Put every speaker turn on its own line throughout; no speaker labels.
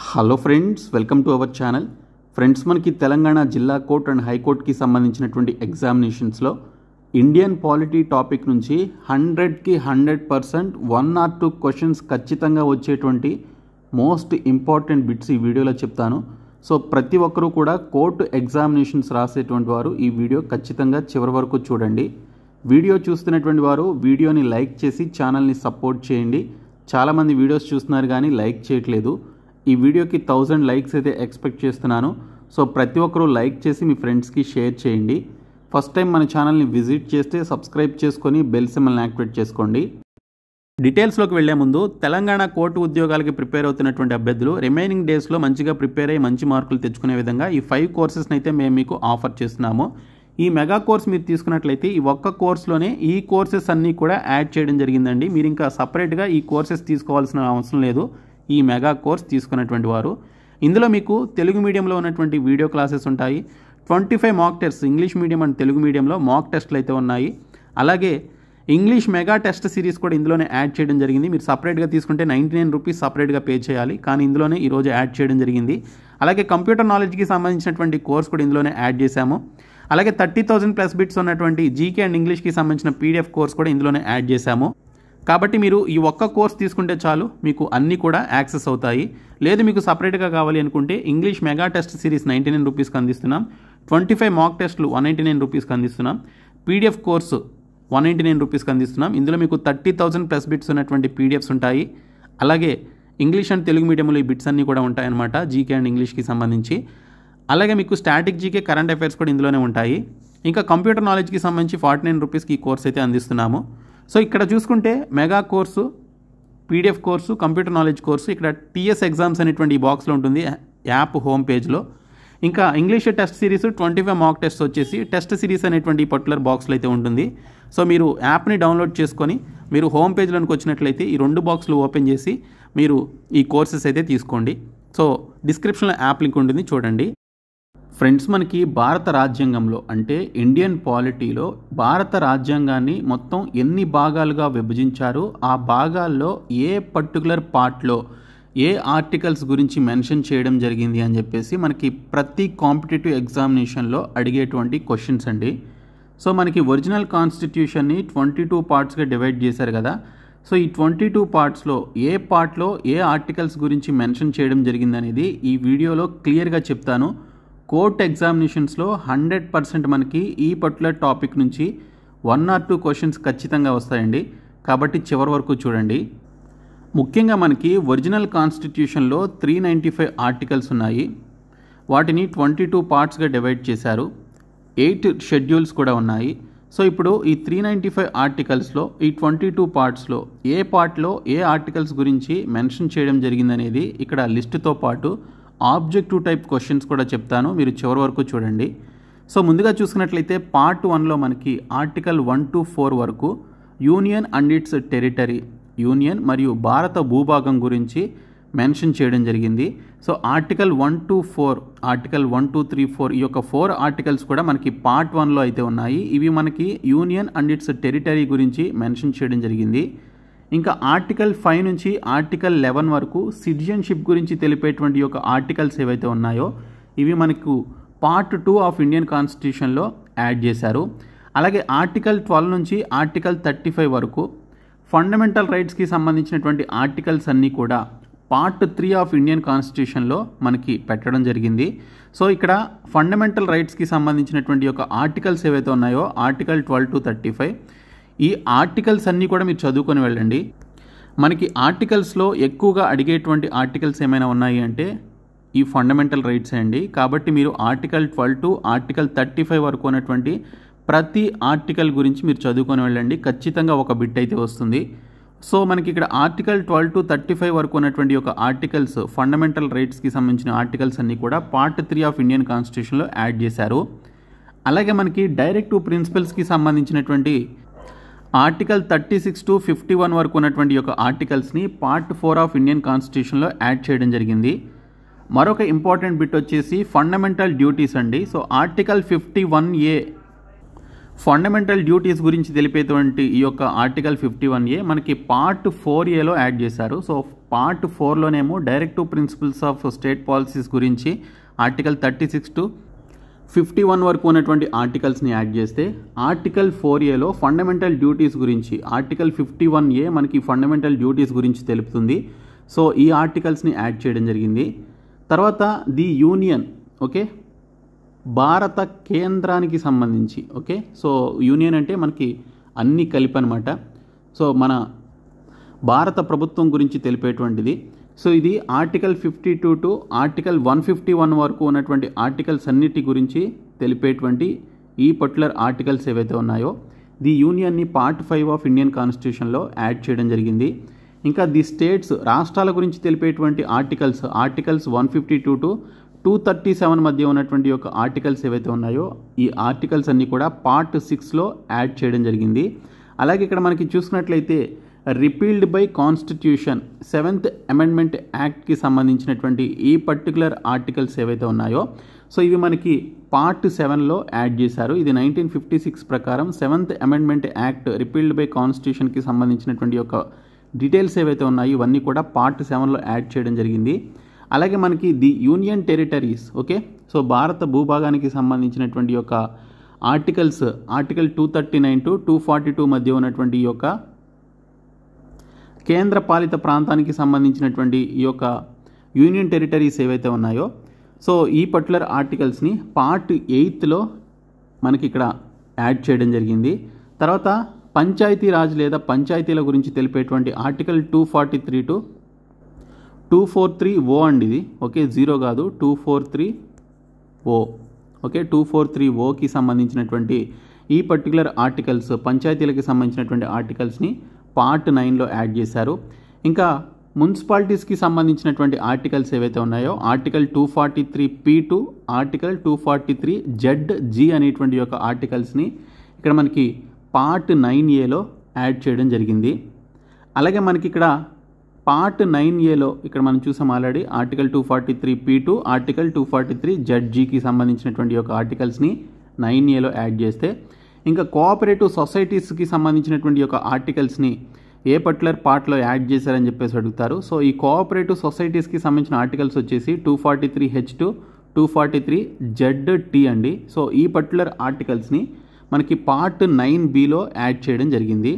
Hello friends, welcome to our channel. Friends, మనకి తెలంగాణ జిల్లా court and హైకోర్టుకి సంబంధించినటువంటి ఎగ్జామినేషన్స్లో ఇండియన్ పాలిటీ టాపిక్ నుంచి 100కి 100% 1 or 2 క్వశ్చన్స్ ఖచ్చితంగా వచ్చేటువంటి మోస్ట్ ఇంపార్టెంట్ బిట్స్ ఈ వీడియోలో చెప్తాను. సో ప్రతి ఒక్కరూ కూడా కోర్టు ఎగ్జామినేషన్స్ రాసేటువంటి వారు ఈ వీడియో ఖచ్చితంగా చివరి వరకు చూడండి. వీడియో చూస్తున్నటువంటి వారు వీడియోని లైక్ చేసి ఛానల్ని సపోర్ట్ చేయండి. చాలామంది వీడియోస్ చూస్తున్నారు కానీ లైక్ చేయట్లేదు. ఈ వీడియోకి 1000 లైక్స్ అయితే ఎక్స్పెక్ట్ చేస్తున్నాను. సో ప్రతి ఒక్కరూ లైక్ చేసి మీ ఫ్రెండ్స్కి షేర్ చేయండి. ఫస్ట్ టైం మన ఛానల్ని విజిట్ చేస్తే సబ్స్క్రైబ్ చేసుకొని బెల్ సింబల్ని యాక్టివేట్ చేసుకోండి. డీటెయిల్స్లోకి వెళ్లే ముందు తెలంగాణ కోర్టు ఉద్యోగాలకి ప్రిపేర్ అవుతున్నటువంటి అభ్యర్థులు రిమైనింగ్ డేస్లో మంచిగా ప్రిపేర్ అయ్యి మంచి మార్కులు తెచ్చుకునే విధంగా ఈ 5 కోర్సెస్ని అయితే మేము మీకు ఆఫర్ చేస్తున్నాము. ఈ మెగా కోర్స్ మీరు తీసుకున్నట్లయితే ఈ ఒక్క కోర్సులోనే ఈ కోర్సెస్ అన్నీ కూడా యాడ్ చేయడం జరిగిందండి. మీరు ఇంకా సపరేట్గా ఈ కోర్సెస్ తీసుకోవాల్సిన అవసరం లేదు. ఈ మెగా కోర్స్ తీసుకున్నటువంటి వారు ఇందులో మీకు తెలుగు మీడియంలో ఉన్నటువంటి వీడియో క్లాసెస్ ఉంటాయి. 25 mock tests English medium and Telugu మీడియంలో మాక్ టెస్ట్లు అయితే ఉన్నాయి. అలాగే ఇంగ్లీష్ మెగా టెస్ట్ సిరీస్ కూడా ఇందులోనే యాడ్ చేయడం జరిగింది. మీరు సపరేట్గా తీసుకుంటే 99 రూపీస్ సపరేట్గా పే చేయాలి, కానీ ఇందులోనే ఈరోజు యాడ్ చేయడం జరిగింది. అలాగే కంప్యూటర్ నాలెడ్జ్కి సంబంధించినటువంటి కోర్స్ కూడా ఇందులోనే యాడ్ చేశాము. అలాగే 30,000 ప్లస్ బిట్స్ ఉన్నటువంటి జీకే అండ్ ఇంగ్లీష్కి సంబంధించిన పీడిఎఫ్ కోర్స్ కూడా ఇందులోనే యాడ్ చేశాము. కాబట్టి మీరు ఈ ఒక్క కోర్స్ తీసుకుంటే చాలు, మీకు అన్నీ కూడా యాక్సెస్ అవుతాయి. లేదు మీకు సపరేట్గా కావాలి అనుకుంటే ఇంగ్లీష్ మెగా టెస్ట్ సిరీస్ 99 రూపీస్కి అందిస్తున్నాం. 25 మాక్ టెస్ట్లు 199 రూపీస్కి అందిస్తున్నాం. పీడిఎఫ్ కోర్సు 199 రూపీస్కి అందిస్తున్నాం. ఇందులో మీకు 30,000 ప్లస్ బిట్స్ ఉన్నటువంటి పీడిఎఫ్స్ ఉంటాయి. అలాగే ఇంగ్లీష్ అండ్ తెలుగు మీడియంలో ఈ బిట్స్ అన్నీ కూడా ఉంటాయన్నమాట, జీకే అండ్ ఇంగ్లీష్కి సంబంధించి. అలాగే మీకు స్టాటిక్ జీకే కరెంట్ అఫైర్స్ కూడా ఇందులోనే ఉంటాయి. ఇంకా కంప్యూటర్ నాలెడ్జ్కి సంబంధించి 49 రూపీస్కి ఈ కోర్స్ అయితే అందిస్తున్నాము. సో ఇక్కడ చూసుకుంటే mega course, PDF course, computer knowledge course, ఇక్కడ టీఎస్ ఎగ్జామ్స్ అనేటువంటి ఈ బాక్స్లో ఉంటుంది యాప్ హోమ్ పేజ్లో. ఇంకా English test series 25 mock test వచ్చేసి టెస్ట్ సిరీస్ అనేటువంటి ఈ పర్టికులర్ బాక్స్లో అయితే ఉంటుంది. సో మీరు యాప్ని డౌన్లోడ్ చేసుకొని మీరు హోమ్ పేజ్లోకి వచ్చినట్లయితే ఈ 2 బాక్స్లు ఓపెన్ చేసి మీరు ఈ కోర్సెస్ అయితే తీసుకోండి. సో డిస్క్రిప్షన్లో యాప్ లింక్ ఉంటుంది, చూడండి. ఫ్రెండ్స్, మనకి భారత రాజ్యాంగంలో అంటే ఇండియన్ పాలిటీలో భారత రాజ్యాంగాన్ని మొత్తం ఎన్ని భాగాలుగా విభజించారు, ఆ భాగాల్లో ఏ పర్టికులర్ పార్ట్లో ఏ ఆర్టికల్స్ గురించి మెన్షన్ చేయడం జరిగింది అని చెప్పేసి మనకి ప్రతి కాంపిటేటివ్ ఎగ్జామినేషన్లో అడిగేటువంటి క్వశ్చన్స్ అండి. సో మనకి ఒరిజినల్ కాన్స్టిట్యూషన్ని 22 పార్ట్స్గా డివైడ్ చేశారు కదా. సో ఈ 22 పార్ట్స్లో ఏ పార్ట్లో ఏ ఆర్టికల్స్ గురించి మెన్షన్ చేయడం జరిగింది అనేది ఈ వీడియోలో క్లియర్గా చెప్తాను. కోర్ట్ ఎగ్జామినేషన్స్లో 100% మనకి ఈ పర్టికులర్ టాపిక్ నుంచి 1 or 2 క్వశ్చన్స్ ఖచ్చితంగా వస్తాయండి. కాబట్టి చివరి వరకు చూడండి. ముఖ్యంగా మనకి ఒరిజినల్ కాన్స్టిట్యూషన్లో 395 ఆర్టికల్స్ ఉన్నాయి. వాటిని 22 పార్ట్స్గా డివైడ్ చేశారు. 8 షెడ్యూల్స్ కూడా ఉన్నాయి. సో ఇప్పుడు ఈ 395 ఆర్టికల్స్లో ఈ 22 పార్ట్స్లో ఏ పార్ట్లో ఏ ఆర్టికల్స్ గురించి మెన్షన్ చేయడం జరిగిందనేది ఇక్కడ లిస్టుతో పాటు ఆబ్జెక్టివ్ టైప్ క్వశ్చన్స్ కూడా చెప్తాను, మీరు చివరి వరకు చూడండి. సో ముందుగా చూసుకున్నట్లయితే పార్ట్ 1లో మనకి ఆర్టికల్ 1 to 4 వరకు union and its territory, union మరియు భారత భూభాగం గురించి మెన్షన్ చేయడం జరిగింది. సో ఆర్టికల్ 1 to 4, ఆర్టికల్ 1, 2, 3, 4 ఈ యొక్క 4 ఆర్టికల్స్ కూడా మనకి పార్ట్ 1లో అయితే ఉన్నాయి. ఇవి మనకి యూనియన్ అండ్ ఇట్స్ టెరిటరీ గురించి మెన్షన్ చేయడం జరిగింది. ఇంకా ఆర్టికల్ 5 నుంచి ఆర్టికల్ 11 వరకు సిటిజన్షిప్ గురించి తెలిపేటువంటి యొక్క ఆర్టికల్స్ ఏవైతే ఉన్నాయో ఇవి మనకు పార్ట్ 2 ఆఫ్ ఇండియన్ కాన్స్టిట్యూషన్లో యాడ్ చేశారు. అలాగే ఆర్టికల్ 12 నుంచి ఆర్టికల్ 35 వరకు ఫండమెంటల్ రైట్స్కి సంబంధించినటువంటి ఆర్టికల్స్ అన్నీ కూడా పార్ట్ 3 ఆఫ్ ఇండియన్ కాన్స్టిట్యూషన్లో మనకి పెట్టడం జరిగింది. సో ఇక్కడ ఫండమెంటల్ రైట్స్కి సంబంధించినటువంటి యొక్క ఆర్టికల్స్ ఏవైతే ఉన్నాయో ఆర్టికల్ 12 to 35 ఈ ఆర్టికల్స్ అన్నీ కూడా మీరు చదువుకొని వెళ్ళండి. మనకి ఆర్టికల్స్లో ఎక్కువగా అడిగేటువంటి ఆర్టికల్స్ ఏమైనా ఉన్నాయి అంటే ఈ ఫండమెంటల్ రైట్స్ అండి. కాబట్టి మీరు ఆర్టికల్ 12 to ఆర్టికల్ 35 వరకు ఉన్నటువంటి ప్రతి ఆర్టికల్ గురించి మీరు చదువుకొని వెళ్ళండి. ఖచ్చితంగా ఒక బిట్ అయితే వస్తుంది. సో మనకి ఇక్కడ ఆర్టికల్ 12 to 35 వరకు ఉన్నటువంటి ఒక ఆర్టికల్స్ ఫండమెంటల్ రైట్స్కి సంబంధించిన ఆర్టికల్స్ అన్నీ కూడా పార్ట్ 3 ఆఫ్ ఇండియన్ కాన్స్టిట్యూషన్లో యాడ్ చేశారు. అలాగే మనకి డైరెక్టివ్ ప్రిన్సిపల్స్కి సంబంధించినటువంటి ఆర్టికల్ 36 to 51 వరకు ఉన్నటువంటి యొక్క ఆర్టికల్స్ని పార్ట్ 4 ఆఫ్ ఇండియన్ కాన్స్టిట్యూషన్లో యాడ్ చేయడం జరిగింది. మరొక ఇంపార్టెంట్ బిట్ వచ్చేసి ఫండమెంటల్ డ్యూటీస్ అండి. So article 51A fundamental duties గురించి తెలిపేటువంటి ఈ యొక్క ఆర్టికల్ 51A మనకి పార్ట్ 4Aలో యాడ్ చేశారు. సో పార్ట్ 4లోనేమో directive principles of state policies గురించి ఆర్టికల్ 36 to 51 వరకు ఉన్నటువంటి ఆర్టికల్స్ని యాడ్ చేస్తే ఆర్టికల్ 4Aలో ఫండమెంటల్ డ్యూటీస్ గురించి ఆర్టికల్ 51A మనకి ఫండమెంటల్ డ్యూటీస్ గురించి తెలుపుతుంది. సో ఈ ఆర్టికల్స్ని యాడ్ చేయడం జరిగింది. తర్వాత ది యూనియన్, ఓకే, భారత కేంద్రానికి సంబంధించి, ఓకే, సో యూనియన్ అంటే మనకి అన్నీ కలిపి అనమాట. సో మన భారత ప్రభుత్వం గురించి తెలిపేటువంటిది. సో ఇది ఆర్టికల్ 52 to ఆర్టికల్ 151 వరకు ఉన్నటువంటి ఆర్టికల్స్ అన్నిటి గురించి తెలిపేటువంటి ఈ పర్టికులర్ ఆర్టికల్స్ ఏవైతే ఉన్నాయో ది యూనియన్ని పార్ట్ 5 ఆఫ్ ఇండియన్ కాన్స్టిట్యూషన్లో యాడ్ చేయడం జరిగింది. ఇంకా ది స్టేట్స్, రాష్ట్రాల గురించి తెలిపేటువంటి ఆర్టికల్స్ 152 to 237 మధ్య ఉన్నటువంటి యొక్క ఆర్టికల్స్ ఏవైతే ఉన్నాయో ఈ ఆర్టికల్స్ అన్నీ కూడా పార్ట్ 6లో యాడ్ చేయడం జరిగింది. అలాగే ఇక్కడ మనకి చూసినట్లయితే repealed by constitution 7th amendment యాక్ట్కి సంబంధించినటువంటి ఈ పర్టికులర్ ఆర్టికల్స్ ఏవైతే ఉన్నాయో సో ఇవి మనకి పార్ట్ 7లో యాడ్ చేశారు. ఇది 1956 ప్రకారం 7th amendment act repealed by కాన్స్టిట్యూషన్కి సంబంధించినటువంటి యొక్క డీటెయిల్స్ ఏవైతే ఉన్నాయో ఇవన్నీ కూడా పార్ట్ 7లో యాడ్ చేయడం జరిగింది. అలాగే మనకి the union territories, okay, so భారత భూభాగానికి సంబంధించినటువంటి యొక్క ఆర్టికల్ 239 to 242 మధ్య ఉన్నటువంటి ఈ యొక్క కేంద్ర పాలిత ప్రాంతానికి సంబంధించినటువంటి ఈ యొక్క యూనియన్ టెరిటరీస్ ఏవైతే ఉన్నాయో సో ఈ పర్టికులర్ ఆర్టికల్స్ని పార్ట్ 8లో మనకి ఇక్కడ యాడ్ చేయడం జరిగింది. తర్వాత పంచాయతీ రాజ్ లేదా పంచాయతీల గురించి తెలిపేటువంటి ఆర్టికల్ 243 to 243O అండి ఇది, ఓకే, 0 కాదు 243O, ఓకే, 243Oకి సంబంధించినటువంటి ఈ పర్టికులర్ ఆర్టికల్స్ పంచాయతీలకి సంబంధించినటువంటి ఆర్టికల్స్ని పార్ట్ 9లో యాడ్ చేశారు. ఇంకా మున్సిపాలిటీస్కి సంబంధించినటువంటి ఆర్టికల్స్ ఏవైతే ఉన్నాయో article 243P to article 243ZG అనేటువంటి యొక్క ఆర్టికల్స్ని ఇక్కడ మనకి పార్ట్ 9Aలో యాడ్ చేయడం జరిగింది. అలాగే మనకి ఇక్కడ పార్ట్ 9Aలో ఇక్కడ మనం చూసాం already article 243P to article 243ZGకి సంబంధించినటువంటి యొక్క ఆర్టికల్స్ని 9Aలో యాడ్ చేస్తే ఇంకా కోఆపరేటివ్ సొసైటీస్కి సంబంధించినటువంటి యొక్క ఆర్టికల్స్ని ఏ పర్టికులర్ పార్ట్లో యాడ్ చేశారని చెప్పేసి అడుగుతారు. సో ఈ కోఆపరేటివ్ సొసైటీస్కి సంబంధించిన ఆర్టికల్స్ వచ్చేసి 243H to 243ZT అండి. సో ఈ పర్టికులర్ ఆర్టికల్స్ని మనకి పార్ట్ 9Bలో యాడ్ చేయడం జరిగింది.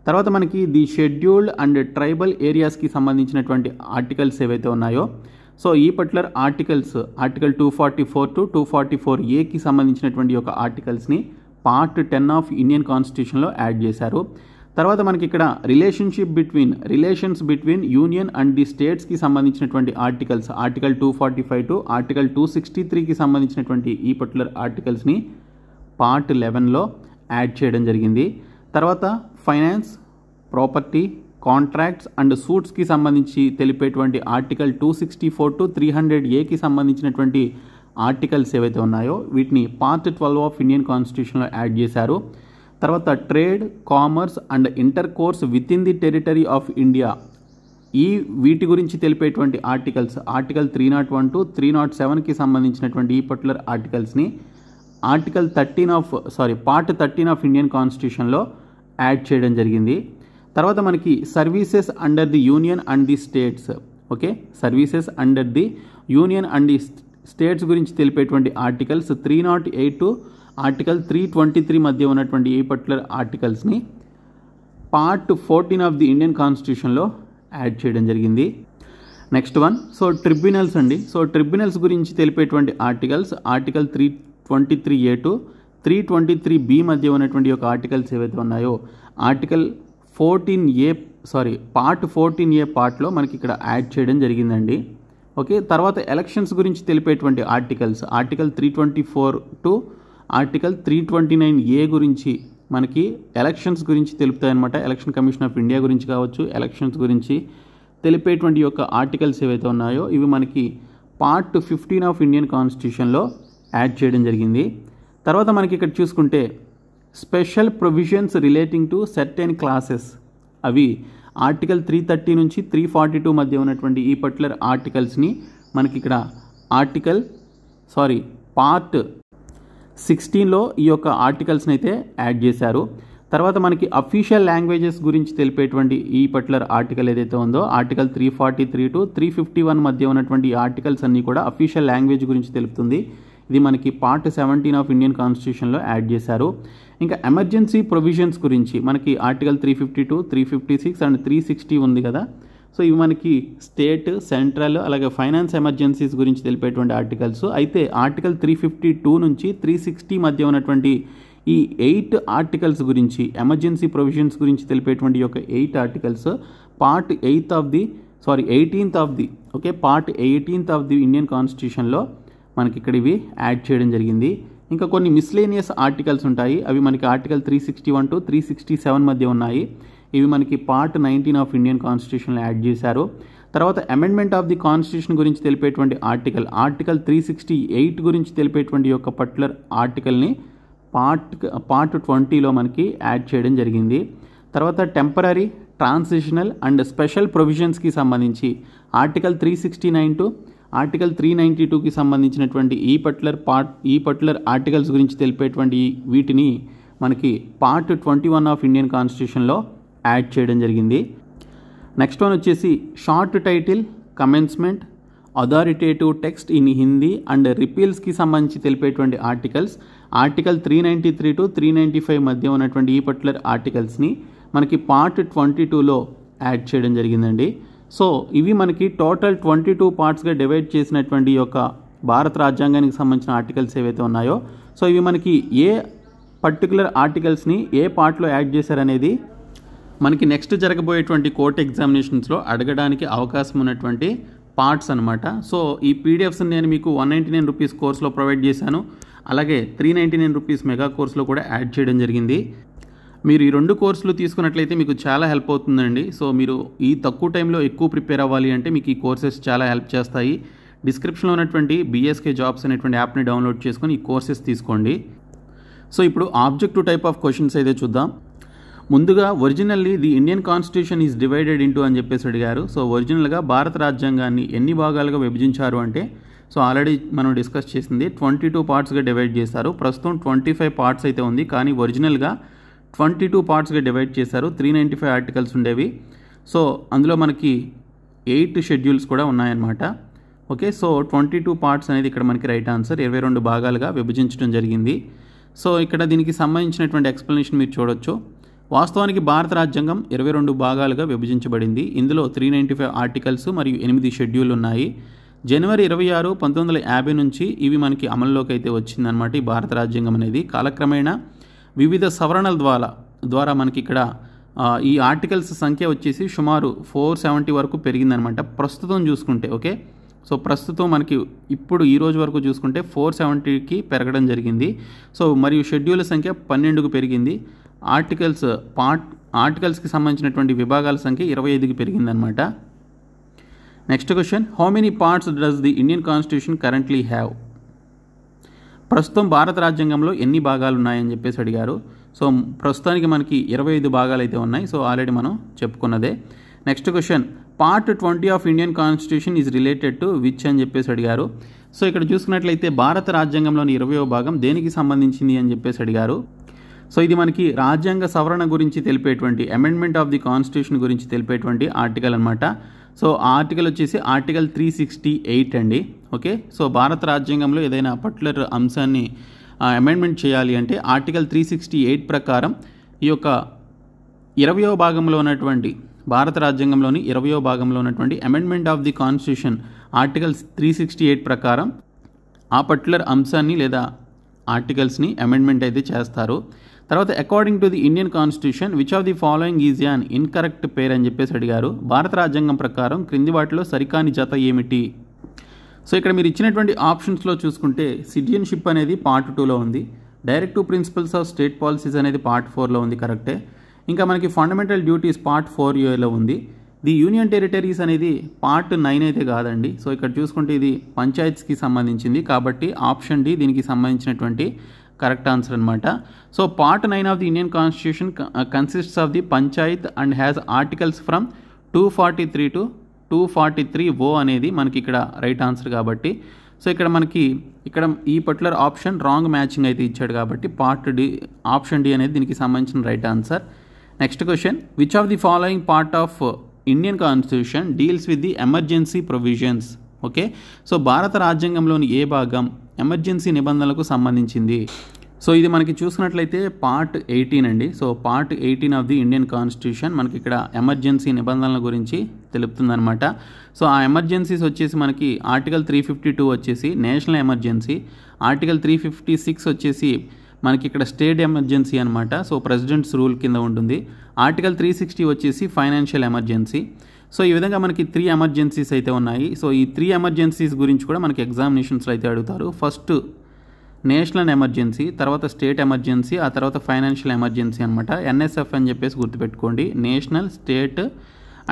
తర్వాత మనకి ది షెడ్యూల్డ్ అండ్ ట్రైబల్ ఏరియాస్కి సంబంధించినటువంటి ఆర్టికల్స్ ఏవైతే ఉన్నాయో సో ఈ పర్టికులర్ ఆర్టికల్ 244 to 244Aకి సంబంధించినటువంటి యొక్క ఆర్టికల్స్ని పార్ట్ 10 ఆఫ్ ఇండియన్ కాన్స్టిట్యూషన్లో యాడ్ చేశారు. తర్వాత మనకి ఇక్కడ relations between union and the స్టేట్స్కి సంబంధించినటువంటి ఆర్టికల్ 245 to ఆర్టికల్ 263కి సంబంధించినటువంటి ఈ పర్టికులర్ ఆర్టికల్స్ని పార్ట్ 11లో యాడ్ చేయడం జరిగింది. తర్వాత ఫైనాన్స్, ప్రాపర్టీ, కాంట్రాక్ట్స్ అండ్ సూట్స్కి సంబంధించి తెలిపేటువంటి ఆర్టికల్ 264 to 300Aకి సంబంధించినటువంటి ఆర్టికల్స్ ఏవైతే ఉన్నాయో వీటిని పార్ట్ 12 ఆఫ్ ఇండియన్ కాన్స్టిట్యూషన్లో యాడ్ చేశారు. తర్వాత trade, commerce and intercourse with in the territory of India వీటి గురించి తెలిపేటువంటి ఆర్టికల్ 301 to 307కి సంబంధించినటువంటి ఈ పర్టికులర్ ఆర్టికల్స్ని పార్ట్ 13 ఆఫ్ ఇండియన్ కాన్స్టిట్యూషన్లో యాడ్ చేయడం జరిగింది. తర్వాత మనకి services under the union and the states, okay, services under the union and the states గురించి తెలిపేటువంటి ఆర్టికల్స్ 308 to ఆర్టికల్ 323 మధ్య ఉన్నటువంటి ఈ పర్టికులర్ ఆర్టికల్స్ని పార్ట్ 14 ఆఫ్ ది ఇండియన్ కాన్స్టిట్యూషన్లో యాడ్ చేయడం జరిగింది. నెక్స్ట్ వన్ ట్రిబ్యునల్స్ అండి. ట్రిబ్యునల్స్ గురించి తెలిపేటువంటి ఆర్టికల్ 323A to 323B మధ్య ఉన్నటువంటి యొక్క ఆర్టికల్స్ ఏవైతే ఉన్నాయో పార్ట్ 14A పార్ట్లో మనకి ఇక్కడ యాడ్ చేయడం జరిగిందండి. ఓకే, తర్వాత ఎలక్షన్స్ గురించి తెలిపేటువంటి ఆర్టికల్ 324 to ఆర్టికల్ 329A గురించి మనకి ఎలక్షన్స్ గురించి తెలుపుతాయన్నమాట. ఎలక్షన్ కమిషన్ ఆఫ్ ఇండియా గురించి కావచ్చు, ఎలక్షన్స్ గురించి తెలిపేటువంటి యొక్క ఆర్టికల్స్ ఏవైతే ఉన్నాయో ఇవి మనకి పార్ట్ 15 ఆఫ్ ఇండియన్ కాన్స్టిట్యూషన్లో యాడ్ చేయడం జరిగింది. తర్వాత మనకి ఇక్కడ చూసుకుంటే special provisions relating to certain classes అవి ఆర్టికల్ 330 నుంచి 342 మధ్య ఉన్నటువంటి ఈ పర్టికులర్ ఆర్టికల్స్ని మనకి ఇక్కడ పార్ట్ 16లో ఈ యొక్క ఆర్టికల్స్ని అయితే యాడ్ చేశారు. తర్వాత మనకి అఫీషియల్ లాంగ్వేజెస్ గురించి తెలిపేటువంటి ఈ పర్టికులర్ ఆర్టికల్ ఏదైతే ఉందో ఆర్టికల్ 343 టు 351 మధ్య ఉన్నటువంటి ఈ ఆర్టికల్స్ అన్నీ కూడా అఫీషియల్ లాంగ్వేజ్ గురించి తెలుపుతుంది. ఇది మనకి పార్ట్ 17 ఆఫ్ ఇండియన్ కాన్స్టిట్యూషన్లో యాడ్ చేశారు. ఇంకా ఎమర్జెన్సీ ప్రొవిజన్స్ గురించి మనకి ఆర్టికల్ 352, 356 అండ్ 360 ఉంది కదా. సో ఇవి మనకి స్టేట్, సెంట్రల్ అలాగే ఫైనాన్స్ ఎమర్జెన్సీస్ గురించి తెలిపేటువంటి ఆర్టికల్స్. అయితే ఆర్టికల్ 352 నుంచి 360 మధ్య ఉన్నటువంటి ఈ 8 ఆర్టికల్స్ గురించి, ఎమర్జెన్సీ ప్రొవిజన్స్ గురించి తెలిపేటువంటి యొక్క 8 articles part 18th of the Indian కాన్స్టిట్యూషన్లో మనకి ఇక్కడ ఇవి యాడ్ చేయడం జరిగింది. ఇంకా కొన్ని మిస్లేనియస్ ఆర్టికల్స్ ఉంటాయి, అవి మనకి ఆర్టికల్ 361 టు 367 మధ్య ఉన్నాయి. ఇవి మనకి పార్ట్ 19 ఆఫ్ ఇండియన్ కాన్స్టిట్యూషన్లో యాడ్ చేశారు. తర్వాత అమెండ్మెంట్ ఆఫ్ ది కాన్స్టిట్యూషన్ గురించి తెలిపేటువంటి ఆర్టికల్ 368 గురించి తెలిపేటువంటి యొక్క పర్టికులర్ ఆర్టికల్ని పార్ట్ 20లో మనకి యాడ్ చేయడం జరిగింది. తర్వాత టెంపరరీ, ట్రాన్సిషనల్ అండ్ స్పెషల్ ప్రొవిజన్స్కి సంబంధించి ఆర్టికల్ 369 టు ఆర్టికల్ 392కి సంబంధించినటువంటి ఈ పర్టికులర్ ఆర్టికల్స్ గురించి తెలిపేటువంటి వీటిని మనకి పార్ట్ 21 ఆఫ్ ఇండియన్ కాన్స్టిట్యూషన్లో యాడ్ చేయడం జరిగింది. నెక్స్ట్ వన్ వచ్చేసి short title, commencement, authoritative text in Hindi and రిపీల్స్కి సంబంధించి తెలిపేటువంటి ఆర్టికల్ 393 టు 395 మధ్య ఉన్నటువంటి ఈ పర్టికులర్ ఆర్టికల్స్ని మనకి పార్ట్ 22లో యాడ్ చేయడం జరిగిందండి. సో ఇవి మనకి టోటల్ 22 పార్ట్స్గా డివైడ్ చేసినటువంటి యొక్క భారత రాజ్యాంగానికి సంబంధించిన ఆర్టికల్స్ ఏవైతే ఉన్నాయో, సో ఇవి మనకి ఏ పర్టికులర్ ఆర్టికల్స్ని ఏ పార్ట్లో యాడ్ చేశారనేది మనకి నెక్స్ట్ జరగబోయేటువంటి కోర్ట్ ఎగ్జామినేషన్స్లో అడగడానికి అవకాశం ఉన్నటువంటి పార్ట్స్ అనమాట. సో ఈ పీడిఎఫ్స్ నేను మీకు 199 రూపీస్ కోర్సులో ప్రొవైడ్ చేశాను, అలాగే 399 రూపీస్ మెగా కోర్సులో కూడా యాడ్ చేయడం జరిగింది. మీరు ఈ 2 కోర్సులు తీసుకున్నట్లయితే మీకు చాలా హెల్ప్ అవుతుందండి. సో మీరు ఈ తక్కువ టైంలో ఎక్కువ ప్రిపేర్ అవ్వాలి అంటే మీకు ఈ కోర్సెస్ చాలా హెల్ప్ చేస్తాయి. డిస్క్రిప్షన్లో ఉన్నటువంటి బీఎస్కే జాబ్స్ అనేటువంటి యాప్ని డౌన్లోడ్ చేసుకొని ఈ కోర్సెస్ తీసుకోండి. సో ఇప్పుడు ఆబ్జెక్టివ్ టైప్ ఆఫ్ క్వశ్చన్స్ అయితే చూద్దాం. ముందుగా originally the Indian constitution is divided into అని చెప్పేసి అడిగారు. సో ఒరిజినల్గా భారత రాజ్యాంగాన్ని ఎన్ని భాగాలుగా విభజించారు అంటే, సో ఆల్రెడీ మనం డిస్కస్ చేసింది 22 పార్ట్స్గా డివైడ్ చేశారు. ప్రస్తుతం 25 పార్ట్స్ అయితే ఉంది, కానీ ఒరిజినల్గా 22 పార్ట్స్గా డివైడ్ చేశారు. 395 ఆర్టికల్స్ ఉండేవి. సో అందులో మనకి 8 షెడ్యూల్స్ కూడా ఉన్నాయన్నమాట. ఓకే, సో 22 పార్ట్స్ అనేది ఇక్కడ మనకి రైట్ ఆన్సర్. 22 భాగాలుగా విభజించడం జరిగింది. సో ఇక్కడ దీనికి సంబంధించినటువంటి ఎక్స్ప్లెనేషన్ మీరు చూడొచ్చు. వాస్తవానికి భారత రాజ్యాంగం 22 భాగాలుగా విభజించబడింది. ఇందులో 395 ఆర్టికల్స్ మరియు 8 షెడ్యూల్ ఉన్నాయి. జనవరి 26, 1950 నుంచి ఇవి మనకి అమల్లోకి అయితే వచ్చిందనమాట ఈ భారత రాజ్యాంగం అనేది. కాలక్రమేణా వివిధ సవరణల ద్వారా మనకి ఇక్కడ ఈ ఆర్టికల్స్ సంఖ్య వచ్చేసి సుమారు 470 వరకు పెరిగిందనమాట ప్రస్తుతం చూసుకుంటే. ఓకే, సో ప్రస్తుతం మనకి ఇప్పుడు ఈ రోజు వరకు చూసుకుంటే 470కి పెరగడం జరిగింది. సో మరియు షెడ్యూల్ సంఖ్య 12కు పెరిగింది. ఆర్టికల్స్కి సంబంధించినటువంటి విభాగాల సంఖ్య 25కి పెరిగిందనమాట. Next question, how many parts does the Indian constitution currently have? ప్రస్తుతం భారత రాజ్యాంగంలో ఎన్ని భాగాలు ఉన్నాయని చెప్పేసి అడిగారు. సో ప్రస్తుతానికి మనకి 25 భాగాలు అయితే ఉన్నాయి. సో ఆల్రెడీ మనం చెప్పుకున్నదే. Next question, part 20 of Indian constitution is related to which అని చెప్పేసి అడిగారు. సో ఇక్కడ చూసుకున్నట్లయితే భారత రాజ్యాంగంలోని 20వ భాగం దేనికి సంబంధించింది అని చెప్పేసి అడిగారు. సో ఇది మనకి రాజ్యాంగ సవరణ గురించి తెలిపేటువంటి, అమెండ్మెంట్ ఆఫ్ ది కాన్స్టిట్యూషన్ గురించి తెలిపేటువంటి ఆర్టికల్ అనమాట. సో ఆ ఆర్టికల్ వచ్చేసి ఆర్టికల్ 368 అండి. ఓకే, సో భారత రాజ్యాంగంలో ఏదైనా పర్టికులర్ అంశాన్ని అమెండ్మెంట్ చేయాలి అంటే ఆర్టికల్ 368 ప్రకారం ఈ యొక్క 20వ భాగంలో ఉన్నటువంటి భారత రాజ్యాంగంలోని 20వ భాగంలో ఉన్నటువంటి amendment of the constitution article 368 ప్రకారం ఆ పర్టికులర్ అంశాన్ని లేదా ఆర్టికల్స్ని అమెండ్మెంట్ అయితే చేస్తారు. తర్వాత according to the Indian constitution which of the following is an incorrect pair అని చెప్పేసి అడిగారు. భారత రాజ్యాంగం ప్రకారం క్రింది వాటిలో సరికాని జత ఏమిటి? సో ఇక్కడ మీరు ఇచ్చినటువంటి ఆప్షన్స్లో చూసుకుంటే సిటిజన్షిప్ అనేది పార్ట్ 2లో ఉంది, directive principles of state policies అనేది పార్ట్ 4లో ఉంది, కరెక్టే. ఇంకా మనకి ఫండమెంటల్ డ్యూటీస్ పార్ట్ 4A ఉంది. ది యూనియన్ టెరిటరీస్ అనేది పార్ట్ 9 అయితే కాదండి. సో ఇక్కడ చూసుకుంటే ఇది పంచాయత్స్కి సంబంధించింది కాబట్టి ఆప్షన్ డి దీనికి సంబంధించినటువంటి కరెక్ట్ ఆన్సర్ అనమాట. So part 9 of the Indian constitution consists of the Panchayat and has articles from 243 to 243 అనేది మనకి ఇక్కడ రైట్ ఆన్సర్ కాబట్టి. సో ఇక్కడ ఈ పర్టికులర్ ఆప్షన్ రాంగ్ మ్యాచింగ్ అయితే ఇచ్చాడు కాబట్టి పార్ట్ డి ఆప్షన్ డి అనేది దీనికి సంబంధించిన right answer. Next question, which of the following part of Indian constitution deals with the emergency provisions? Okay, so భారత రాజ్యాంగంలోని ఏ భాగం ఎమర్జెన్సీ నిబంధనలకు సంబంధించింది? సో ఇది మనకి చూసినట్లయితే పార్ట్ 18 అండి. So part 18 of the Indian constitution మనకి ఇక్కడ ఎమర్జెన్సీ నిబంధనల గురించి తెలుపుతుందన్నమాట. సో ఆ ఎమర్జెన్సీస్ వచ్చేసి మనకి ఆర్టికల్ 352 వచ్చేసి నేషనల్ ఎమర్జెన్సీ, ఆర్టికల్ 356 వచ్చేసి మనకి ఇక్కడ స్టేట్ ఎమర్జెన్సీ అనమాట. సో ప్రెసిడెంట్స్ రూల్ కింద ఉంటుంది. ఆర్టికల్ 360 వచ్చేసి ఫైనాన్షియల్ ఎమర్జెన్సీ. సో ఈ విధంగా మనకి 3 ఎమర్జెన్సీస్ అయితే ఉన్నాయి. సో ఈ 3 ఎమర్జెన్సీస్ గురించి కూడా మనకి ఎగ్జామినేషన్స్లో అయితే అడుగుతారు. ఫస్ట్ నేషనల్ ఎమర్జెన్సీ, తర్వాత స్టేట్ ఎమర్జెన్సీ, ఆ తర్వాత ఫైనాన్షియల్ ఎమర్జెన్సీ అనమాట. ఎన్ఎస్ఎఫ్ అని చెప్పేసి గుర్తుపెట్టుకోండి. National, state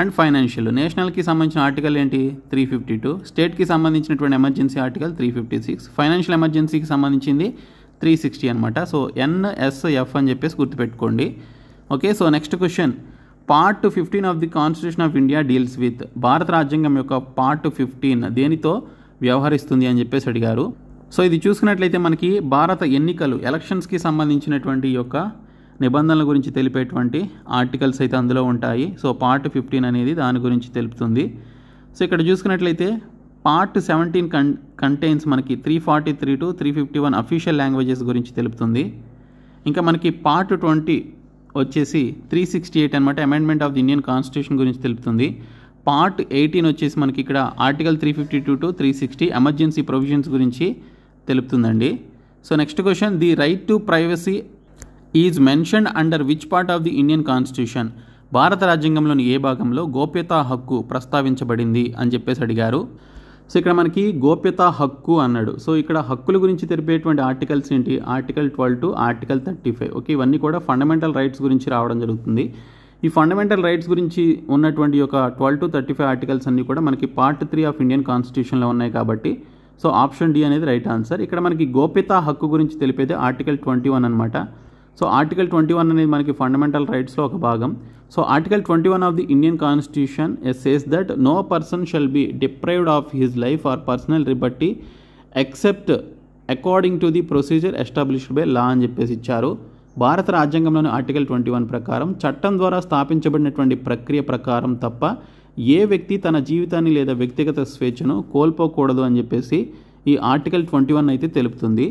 and financial. నేషనల్కి సంబంధించిన ఆర్టికల్ ఏంటి 352, స్టేట్కి సంబంధించినటువంటి ఎమర్జెన్సీ ఆర్టికల్ 356, ఫైనాన్షియల్ ఎమర్జెన్సీకి సంబంధించింది 360 అనమాట. సో ఎన్ఎస్ఎఫ్ అని చెప్పేసి గుర్తుపెట్టుకోండి. Okay, so next question, part 15 of the constitution of India deals with, భారత రాజ్యాంగం యొక్క పార్ట్ 15 దేనితో వ్యవహరిస్తుంది అని చెప్పేసి అడిగారు. సో ఇది చూసుకున్నట్లయితే మనకి భారత ఎలక్షన్స్కి సంబంధించినటువంటి యొక్క నిబంధనల గురించి తెలిపేటువంటి ఆర్టికల్స్ అయితే అందులో ఉంటాయి. సో పార్ట్ 15 అనేది దాని గురించి తెలుపుతుంది. సో ఇక్కడ చూసుకున్నట్లయితే పార్ట్ 17 కంటైన్స్ మనకి 343 to 351 అఫీషియల్ లాంగ్వేజెస్ గురించి తెలుపుతుంది. ఇంకా మనకి పార్ట్ 20 వచ్చేసి 368 అనమాట, amendment of the Indian constitution గురించి తెలుపుతుంది. పార్ట్ 18 వచ్చేసి మనకి ఇక్కడ ఆర్టికల్ 352 to 360 ఎమర్జెన్సీ ప్రొవిజన్స్ గురించి తెలుపుతుందండి. So next question, the right to privacy is mentioned under which part of the Indian constitution? భారత రాజ్యాంగంలోని ఏ భాగంలో గోప్యతా హక్కు ప్రస్తావించబడింది అని చెప్పేసి అడిగారు. సో ఇక్కడ మనకి గోప్యతా హక్కు అన్నాడు. సో ఇక్కడ హక్కుల గురించి తెలిపేటువంటి ఆర్టికల్స్ ఏంటి? Article 12 to article 35. ఓకే, ఇవన్నీ కూడా ఫండమెంటల్ రైట్స్ గురించి రావడం జరుగుతుంది. ఈ ఫండమెంటల్ రైట్స్ గురించి ఉన్నటువంటి యొక్క 12 to 35 ఆర్టికల్స్ అన్నీ కూడా మనకి పార్ట్ 3 ఆఫ్ ఇండియన్ కాన్స్టిట్యూషన్లో ఉన్నాయి కాబట్టి సో ఆప్షన్ డి అనేది రైట్ ఆన్సర్. ఇక్కడ మనకి గోప్యతా హక్కు గురించి తెలిపేది ఆర్టికల్ 21 అనమాట. సో ఆర్టికల్ 21 అనేది మనకి ఫండమెంటల్ రైట్స్లో ఒక భాగం. So article 21 of the Indian constitution says that no person shall be deprived of his life or personal liberty except according to the procedure established by law అని చెప్పేసి ఇచ్చారు. భారత రాజ్యాంగంలోని ఆర్టికల్ 21 ప్రకారం చట్టం ద్వారా స్థాపించబడినటువంటి ప్రక్రియ ప్రకారం తప్ప ఏ వ్యక్తి తన జీవితాన్ని లేదా వ్యక్తిగత స్వేచ్ఛను కోల్పోకూడదు అని చెప్పేసి ఈ ఆర్టికల్ 21 అయితే తెలుపుతుంది.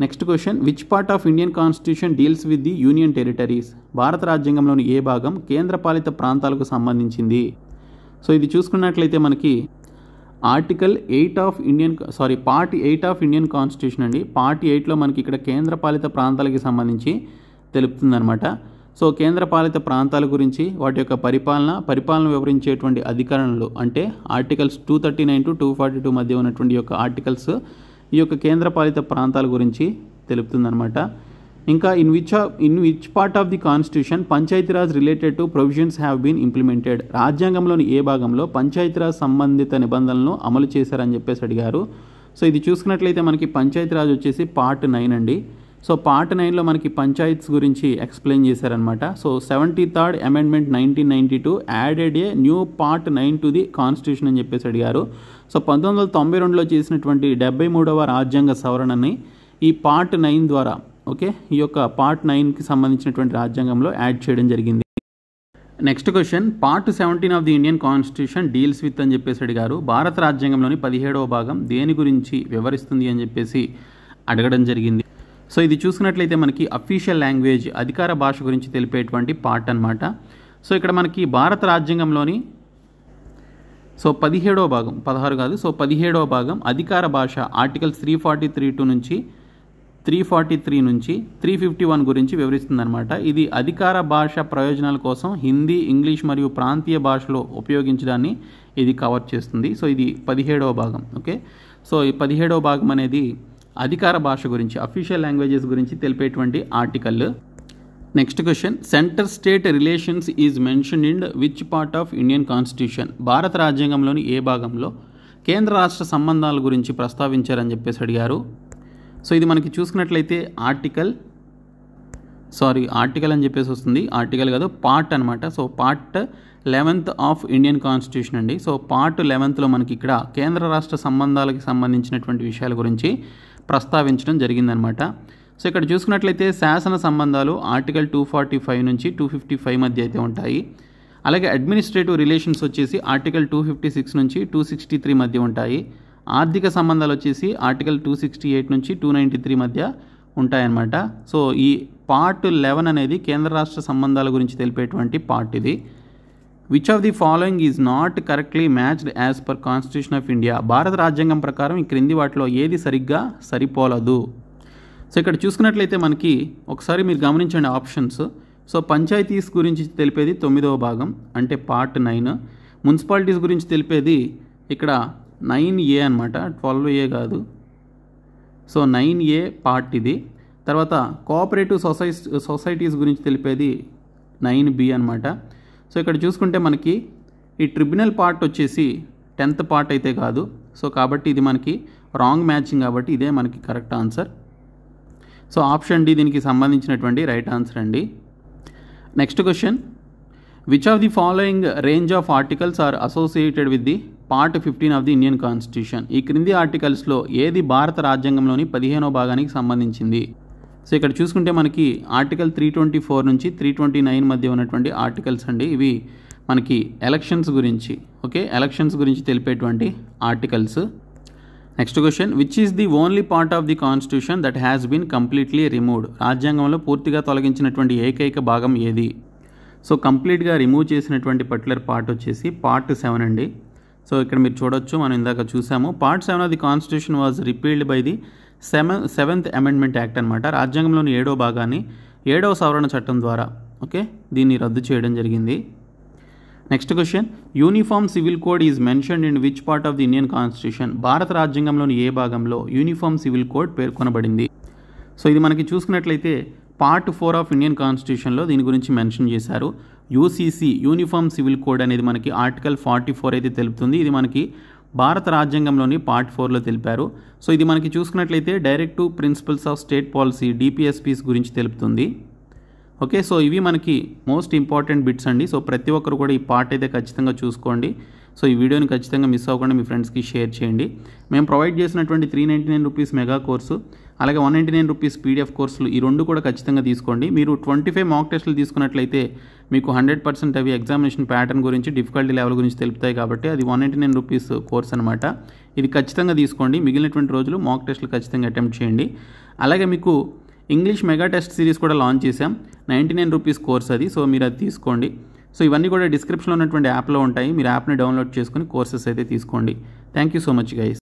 Next question, which part of Indian constitution deals with the union territories? భారత రాజ్యాంగంలోని ఏ భాగం కేంద్రపాలిత ప్రాంతాలకు సంబంధించింది? సో ఇది చూసుకున్నట్లయితే మనకి article 8 of part 8 of Indian constitution అండి. పార్ట్ 8లో మనకి ఇక్కడ కేంద్రపాలిత ప్రాంతాలకి సంబంధించి తెలుపుతుందన్నమాట. సో కేంద్రపాలిత ప్రాంతాల గురించి వాటి యొక్క పరిపాలన వివరించేటువంటి అధికరణలు అంటే ఆర్టికల్స్ 239 to 242 మధ్య ఉన్నటువంటి యొక్క ఆర్టికల్స్ ఈ యొక్క కేంద్రపాలిత ప్రాంతాల గురించి తెలుపుతుందన్నమాట. ఇంకా in which part of the constitution Panchayati Raj related to provisions have been implemented? రాజ్యాంగంలోని ఏ భాగంలో పంచాయతీరాజ్ సంబంధిత నిబంధనలను అమలు చేశారని చెప్పేసి అడిగారు. సో ఇది చూసుకున్నట్లయితే మనకి పంచాయతీరాజ్ వచ్చేసి పార్ట్ 9 అండి. సో పార్ట్ 9లో మనకి పంచాయత్స్ గురించి ఎక్స్ప్లెయిన్ చేశారనమాట. So 73rd amendment 1992 added a new part 9 to the constitution అని చెప్పేసి అడిగారు. సో 1992లో చేసినటువంటి 73వ రాజ్యాంగ సవరణని ఈ పార్ట్ 9 ద్వారా ఈ యొక్క పార్ట్ 9కి సంబంధించినటువంటి రాజ్యాంగంలో యాడ్ చేయడం జరిగింది. Next question, part 17 of the Indian constitution deals with అని చెప్పేసి అడిగారు. భారత రాజ్యాంగంలోని 17వ భాగం దేని గురించి వివరిస్తుంది అని చెప్పేసి అడగడం జరిగింది. సో ఇది చూసుకున్నట్లయితే మనకి అఫీషియల్ లాంగ్వేజ్ అధికార భాష గురించి తెలిపేటువంటి పార్ట్ అనమాట. సో ఇక్కడ మనకి భారత రాజ్యాంగంలోని 17వ భాగం 16 కాదు 17వ భాగం అధికార భాష ఆర్టికల్స్ 343 నుంచి 351 గురించి వివరిస్తుందన్నమాట. ఇది అధికార భాష ప్రయోజనాల కోసం హిందీ, ఇంగ్లీష్ మరియు ప్రాంతీయ భాషలో ఉపయోగించడాన్ని ఇది కవర్ చేస్తుంది. సో ఇది 17వ భాగం. సో ఈ 17వ భాగం అనేది అధికార భాష గురించి అఫీషియల్ లాంగ్వేజెస్ గురించి తెలిపేటువంటి article. Next question, centre state relations is mentioned in which part of Indian constitution? భారత రాజ్యాంగంలోని ఏ భాగంలో కేంద్ర రాష్ట్ర సంబంధాల గురించి ప్రస్తావించారని చెప్పేసి అడిగారు. సో ఇది మనకి చూసుకున్నట్లయితే ఆర్టికల్ అని చెప్పేసి వస్తుంది, ఆర్టికల్ కాదు పార్ట్ అనమాట. So part 11th of Indian constitution అండి. సో పార్ట్ 11లో మనకి ఇక్కడ కేంద్ర రాష్ట్ర సంబంధాలకు సంబంధించినటువంటి విషయాల గురించి ప్రస్తావించడం జరిగిందనమాట. సో ఇక్కడ చూసుకున్నట్లయితే శాసన సంబంధాలు ఆర్టికల్ 245 నుంచి 255 మధ్య అయితే ఉంటాయి. అలాగే అడ్మినిస్ట్రేటివ్ రిలేషన్స్ వచ్చేసి ఆర్టికల్ 256 నుంచి 263 మధ్య ఉంటాయి. ఆర్థిక సంబంధాలు వచ్చేసి ఆర్టికల్ 268 నుంచి 293 మధ్య ఉంటాయన్నమాట. సో ఈ పార్ట్ 11 అనేది కేంద్ర రాష్ట్ర సంబంధాల గురించి తెలిపేటువంటి పార్ట్ ఇది. Which of the following is not correctly matched as per constitution of India? భారత రాజ్యాంగం ప్రకారం ఈ క్రింది వాటిలో ఏది సరిగ్గా సరిపోలదు? సో ఇక్కడ చూసుకున్నట్లయితే మనకి ఒకసారి మీరు గమనించండి ఆప్షన్స్. సో పంచాయతీస్ గురించి తెలిపేది 9వ భాగం అంటే పార్ట్ 9. మున్సిపాలిటీస్ గురించి తెలిపేది ఇక్కడ 9A అనమాట, 12A కాదు. సో 9A పార్ట్ ఇది. తర్వాత కోఆపరేటివ్ సొసైటీస్ గురించి తెలిపేది 9B అనమాట. సో ఇక్కడ చూసుకుంటే మనకి ఈ ట్రిబ్యునల్ పార్ట్ వచ్చేసి 10th పార్ట్ అయితే కాదు. సో కాబట్టి ఇది మనకి రాంగ్ మ్యాచింగ్, కాబట్టి ఇదే మనకి correct answer. So option D దీనికి సంబంధించినటువంటి రైట్ ఆన్సర్ అండి. Next question, which of the following range of articles are associated with the part 15 of the Indian constitution? ఈ క్రింది ఆర్టికల్స్లో ఏది భారత రాజ్యాంగంలోని 15వ భాగానికి సంబంధించింది? సో ఇక్కడ చూసుకుంటే మనకి ఆర్టికల్ 324 నుంచి 329 మధ్య ఉన్నటువంటి ఆర్టికల్స్ అండి. ఇవి మనకి ఎలక్షన్స్ గురించి, ఓకే, ఎలక్షన్స్ గురించి తెలిపేటువంటి articles. Next question, which is the only part of the constitution that has been completely removed? రాజ్యాంగంలో పూర్తిగా తొలగించినటువంటి ఏకైక భాగం ఏది? సో కంప్లీట్గా రిమూవ్ చేసినటువంటి పర్టికులర్ పార్ట్ వచ్చేసి పార్ట్ 7 అండి. సో ఇక్కడ మీరు చూడొచ్చు, మనం ఇందాక చూసాము. Part 7 of the constitution was repealed by the 7th amendment act అనమాట. రాజ్యాంగంలోని 7వ భాగాన్ని 7వ సవరణ చట్టం ద్వారా ఓకే దీన్ని రద్దు చేయడం జరిగింది. Next question, uniform civil code is mentioned in which part of the Indian constitution? భారత రాజ్యాంగంలోని ఏ భాగంలో యూనిఫామ్ సివిల్ కోడ్ పేర్కొనబడింది? సో ఇది మనకి చూసుకున్నట్లయితే పార్ట్ 4 ఆఫ్ ఇండియన్ కాన్స్టిట్యూషన్లో దీని గురించి మెన్షన్ చేశారు. యూసీసీ యూనిఫామ్ సివిల్ కోడ్ అనేది మనకి ఆర్టికల్ 44 అయితే తెలుపుతుంది. ఇది మనకి భారత రాజ్యాంగంలోని పార్ట్ 4లో తెలిపారు. సో ఇది మనకి చూసుకున్నట్లయితే directive principles of state policy DPSPs గురించి తెలుపుతుంది. ఓకే, సో ఇవి మనకి మోస్ట్ ఇంపార్టెంట్ బిట్స్ అండి. సో ప్రతి ఒక్కరు కూడా ఈ పార్ట్ అయితే ఖచ్చితంగా చూసుకోండి. సో ఈ వీడియోని ఖచ్చితంగా మిస్ అవ్వకుండా మీ ఫ్రెండ్స్కి షేర్ చేయండి. మేము ప్రొవైడ్ చేసినటువంటి 399 రూపీస్ మెగా కోర్సు, అలాగే 199 రూపీస్ PDF కోర్సులు, ఈ రెండు కూడా ఖచ్చితంగా తీసుకోండి. మీరు 25 మాక్ టెస్టులు తీసుకున్నట్లయితే మీకు 100% అవి ఎగ్జామినేషన్ ప్యాటర్న్ గురించి, డిఫికల్టీ లెవెల్ గురించి తెలుపుతాయి. కాబట్టి అది 199 రూపీస్ కోర్స్ అనమాట. ఇది ఖచ్చితంగా తీసుకోండి. మిగిలినటువంటి రోజులు మాక్ టెస్టులు ఖచ్చితంగా అటెంప్ట్ చేయండి. అలాగే మీకు ఇంగ్లీష్ మెగా టెస్ట్ సిరీస్ కూడా లాంచ్ చేశాం, 99 రూపీస్ కోర్స్ అది. సో మీరు అది తీసుకోండి. సో ఇవన్నీ కూడా డిస్క్రిప్షన్లో ఉన్నటువంటి యాప్లో ఉంటాయి. మీరు యాప్ని డౌన్లోడ్ చేసుకుని కోర్సెస్ అయితే తీసుకోండి. Thank you so much guys.